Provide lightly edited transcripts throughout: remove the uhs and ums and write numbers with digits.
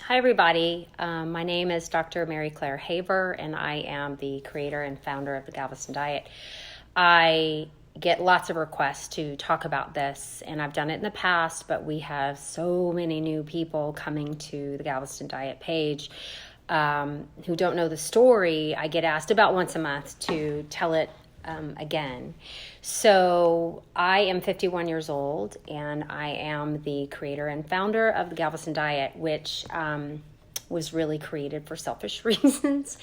Hi, everybody. My name is Dr. Mary Claire Haver, and I am the creator and founder of the Galveston Diet. I get lots of requests to talk about this, and I've done it in the past, but we have so many new people coming to the Galveston Diet page who don't know the story. I get asked about once a month to tell it again. So I am 51 years old, and I am the creator and founder of the Galveston Diet, which was really created for selfish reasons.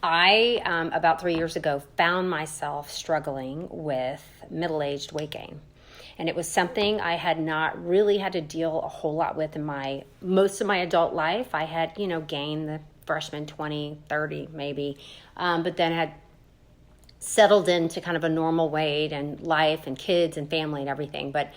I, about 3 years ago, found myself struggling with middle-aged weight gain. And it was something I had not really had to deal a whole lot with in most of my adult life. I had, gained the freshman 20, 30 maybe, but then had settled into kind of a normal weight and life and kids and family and everything. But,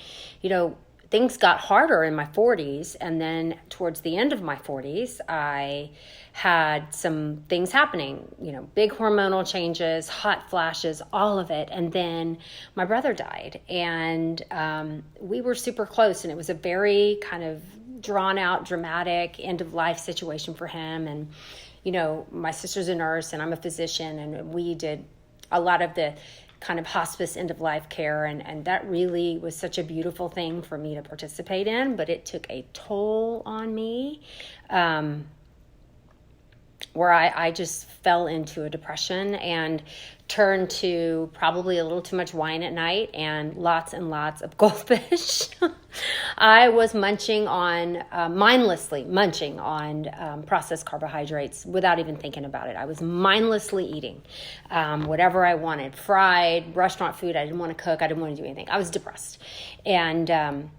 things got harder in my 40s. And then towards the end of my 40s, I had some things happening, big hormonal changes, hot flashes, all of it. And then my brother died, and we were super close. And it was a very kind of drawn out, dramatic end of life situation for him. And, my sister's a nurse and I'm a physician, and we did a lot of the kind of hospice end-of-life care, and that really was such a beautiful thing for me to participate in, but it took a toll on me, where I just fell into a depression and turned to probably a little too much wine at night and lots of goldfish. I was mindlessly munching on processed carbohydrates without even thinking about it. I was mindlessly eating whatever I wanted, fried, restaurant food. I didn't want to cook. I didn't want to do anything. I was depressed. And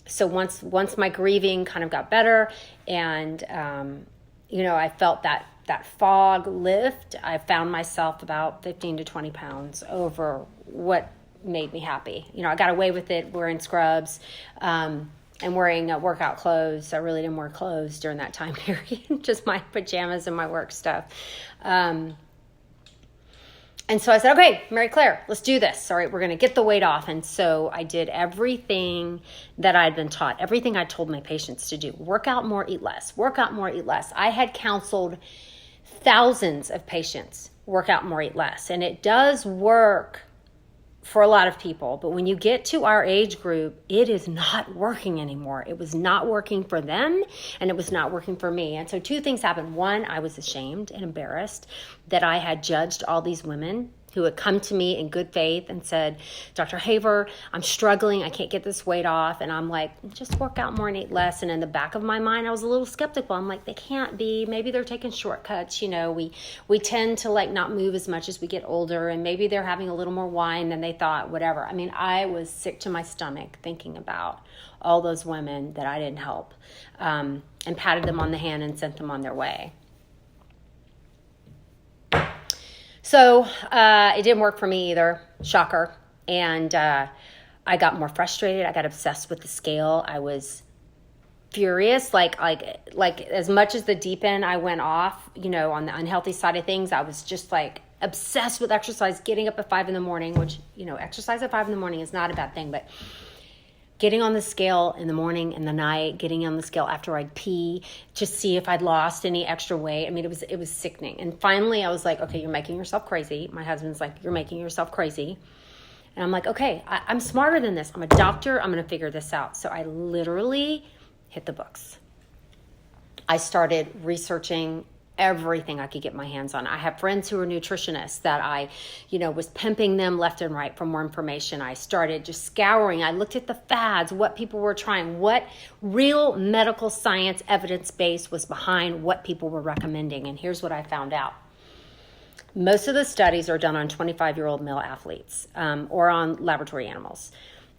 so once my grieving kind of got better, and I felt that fog lift, I found myself about 15 to 20 pounds over what made me happy. I got away with it wearing scrubs and wearing workout clothes. I really didn't wear clothes during that time period, just my pajamas and my work stuff. And so I said, okay, Mary Claire, let's do this. All right, we're going to get the weight off. And so I did everything that I'd been taught, everything I told my patients to do. Work out more, eat less. Work out more, eat less. I had counseled thousands of patients, work out more, eat less. And it does work for a lot of people. But when you get to our age group, it is not working anymore. It was not working for them, and it was not working for me. And so two things happened. One, I was ashamed and embarrassed that I had judged all these women who had come to me in good faith and said, Dr. Haver, I'm struggling. I can't get this weight off. And I'm like, just work out more and eat less. And in the back of my mind, I was a little skeptical. I'm like, they can't be. Maybe they're taking shortcuts. We tend to not move as much as we get older, and maybe they're having a little more wine than they thought, whatever. I mean, I was sick to my stomach thinking about all those women that I didn't help, and patted them on the hand and sent them on their way. So it didn't work for me either, shocker. And I got more frustrated. I got obsessed with the scale. I was furious. Like as much as the deep end I went off, on the unhealthy side of things, I was just obsessed with exercise, getting up at 5 a.m, which, exercise at 5 a.m. is not a bad thing, but getting on the scale in the morning and the night, getting on the scale after I'd pee to see if I'd lost any extra weight. I mean, it was sickening. And finally I was like, okay, you're making yourself crazy. My husband's like, you're making yourself crazy. And I'm like, okay, I'm smarter than this. I'm a doctor. I'm going to figure this out. So I literally hit the books. I started researching everything I could get my hands on. I have friends who are nutritionists that I, was pimping them left and right for more information. I started just scouring. I looked at the fads, what people were trying, what real medical science evidence base was behind what people were recommending. And here's what I found out. Most of the studies are done on 25-year-old male athletes or on laboratory animals.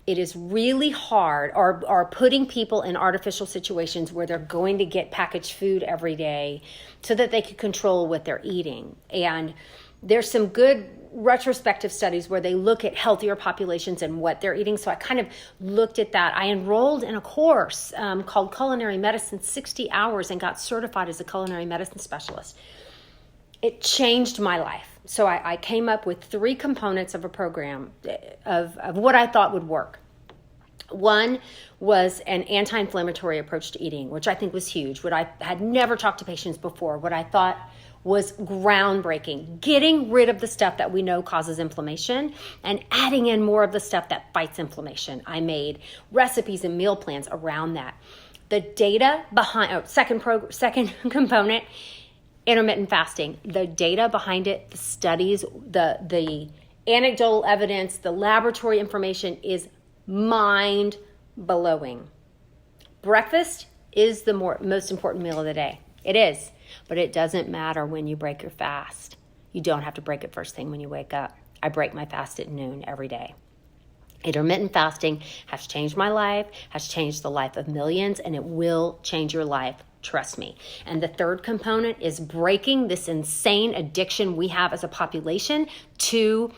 It is really hard, or putting people in artificial situations where they're going to get packaged food every day so that they can control what they're eating. And there's some good retrospective studies where they look at healthier populations and what they're eating. So I kind of looked at that. I enrolled in a course called Culinary Medicine, 60 hours, and got certified as a culinary medicine specialist. It changed my life. So I came up with 3 components of a program of what I thought would work. One was an anti-inflammatory approach to eating, which I think was huge. What I had never talked to patients before, what I thought was groundbreaking, getting rid of the stuff that we know causes inflammation and adding in more of the stuff that fights inflammation. I made recipes and meal plans around that. The data behind, second component, intermittent fasting. The data behind it, the studies, the anecdotal evidence, the laboratory information is mind-blowing. Breakfast is the most important meal of the day. It is, but it doesn't matter when you break your fast. You don't have to break it first thing when you wake up. I break my fast at noon every day. Intermittent fasting has changed my life, has changed the life of millions, and it will change your life. Trust me. And the third component is breaking this insane addiction we have as a population to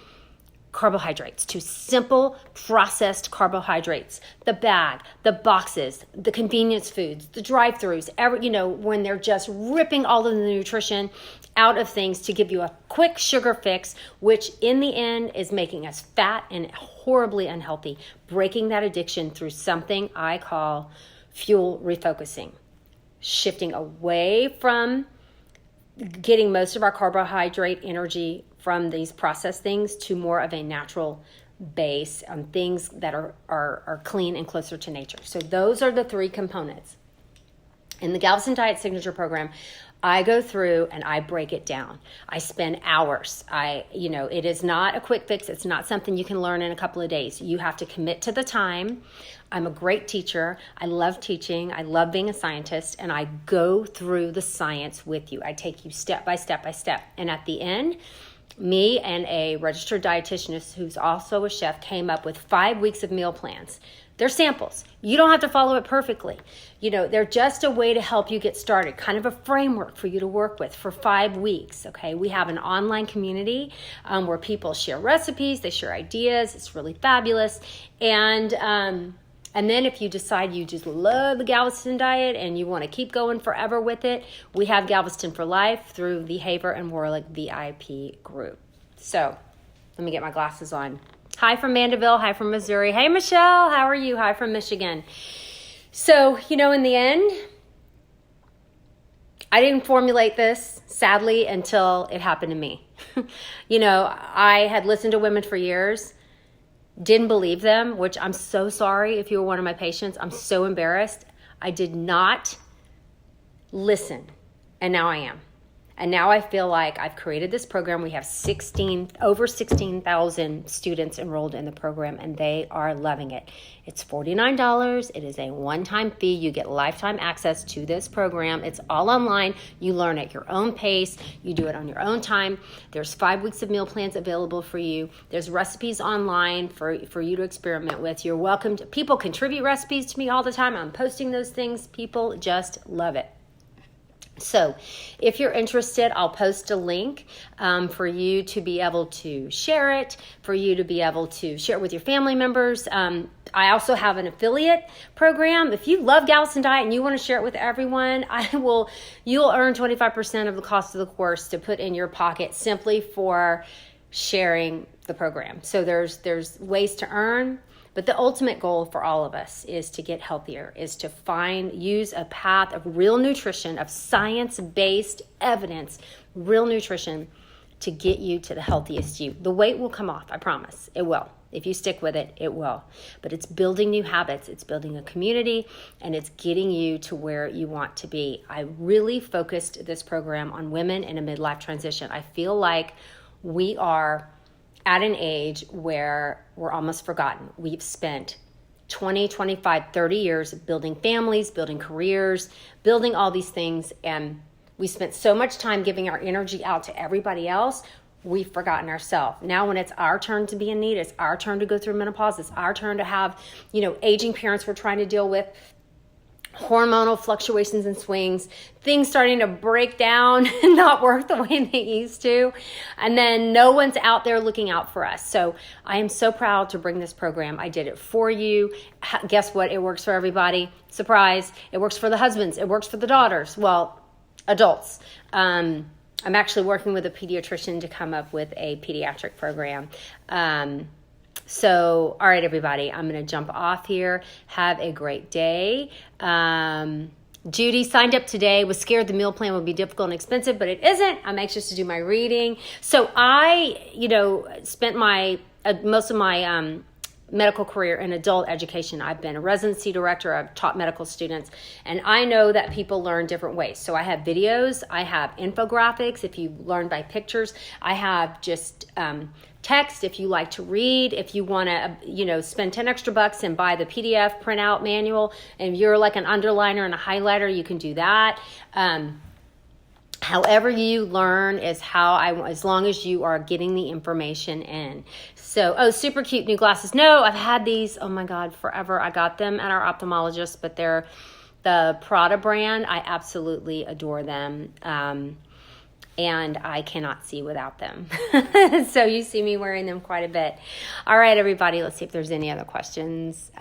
carbohydrates, to simple processed carbohydrates, the bag, the boxes, the convenience foods, the drive-thrus, when they're just ripping all of the nutrition out of things to give you a quick sugar fix, which in the end is making us fat and horribly unhealthy. Breaking that addiction through something I call fuel refocusing, shifting away from getting most of our carbohydrate energy from these processed things to more of a natural base on things that are clean and closer to nature. So those are the three components. In the Galveston Diet Signature Program, I go through and I break it down. I spend hours. It is not a quick fix. It's not something you can learn in a couple of days. You have to commit to the time. I'm a great teacher. I love teaching. I love being a scientist, and I go through the science with you. I take you step by step by step. And at the end, me and a registered dietitian who's also a chef came up with 5 weeks of meal plans. They're samples. You don't have to follow it perfectly. They're just a way to help you get started, kind of a framework for you to work with for 5 weeks, okay? We have an online community where people share recipes, they share ideas. It's really fabulous. And then if you decide you just love the Galveston diet and you want to keep going forever with it, we have Galveston for Life through the Haver and Warlick VIP group. So let me get my glasses on. Hi from Mandeville. Hi from Missouri. Hey, Michelle. How are you? Hi from Michigan. So, in the end, I didn't formulate this, sadly, until it happened to me. I had listened to women for years, didn't believe them, which I'm so sorry if you were one of my patients. I'm so embarrassed. I did not listen, and now I am. And now I feel like I've created this program. We have over 16,000 students enrolled in the program, and they are loving it. It's $49. It is a one-time fee. You get lifetime access to this program. It's all online. You learn at your own pace. You do it on your own time. There's 5 weeks of meal plans available for you. There's recipes online for you to experiment with. You're welcome to. People contribute recipes to me all the time. I'm posting those things. People just love it. So if you're interested, I'll post a link for you to be able to share it, for you to be able to share it with your family members. I also have an affiliate program. If you love Galveston Diet and you want to share it with everyone, you'll earn 25% of the cost of the course to put in your pocket simply for sharing the program. So there's ways to earn. But the ultimate goal for all of us is to get healthier, is to use a path of real nutrition, of science-based evidence, real nutrition to get you to the healthiest you. The weight will come off, I promise. It will. If you stick with it, it will. But it's building new habits, it's building a community, and it's getting you to where you want to be. I really focused this program on women in a midlife transition. I feel like we are at an age where we're almost forgotten. We've spent 20, 25, 30 years building families, building careers, building all these things, and we spent so much time giving our energy out to everybody else, we've forgotten ourselves. Now when it's our turn to be in need, it's our turn to go through menopause, it's our turn to have, aging parents we're trying to deal with, hormonal fluctuations and swings, things starting to break down and not work the way they used to. And then no one's out there looking out for us. So I am so proud to bring this program. I did it for you. Guess what? It works for everybody. Surprise. It works for the husbands. It works for the daughters. Well, adults. I'm actually working with a pediatrician to come up with a pediatric program. So, all right, everybody, I'm going to jump off here. Have a great day. Judy signed up today, was scared the meal plan would be difficult and expensive, but it isn't. I'm anxious to do my reading. So I, spent most of my medical career in adult education. I've been a residency director. I've taught medical students, and I know that people learn different ways. So I have videos, I have infographics if you learn by pictures. I have just text if you like to read. If you want to, spend 10 extra bucks and buy the PDF printout manual, and you're like an underliner and a highlighter, you can do that. However you learn is as long as you are getting the information in. So, super cute new glasses. No, I've had these, oh my God, forever. I got them at our ophthalmologist, but they're the Prada brand. I absolutely adore them. And I cannot see without them. So you see me wearing them quite a bit. All right, everybody, let's see if there's any other questions.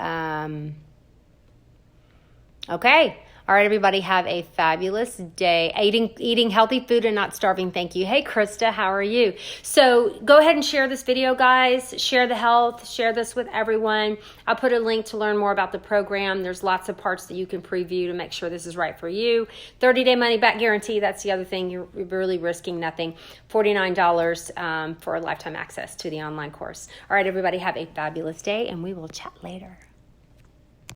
Okay. All right, everybody, have a fabulous day. Eating healthy food and not starving. Thank you. Hey, Krista, how are you? So go ahead and share this video, guys. Share the health. Share this with everyone. I'll put a link to learn more about the program. There's lots of parts that you can preview to make sure this is right for you. 30-day money-back guarantee. That's the other thing. You're really risking nothing. $49 for lifetime access to the online course. All right, everybody, have a fabulous day, and we will chat later.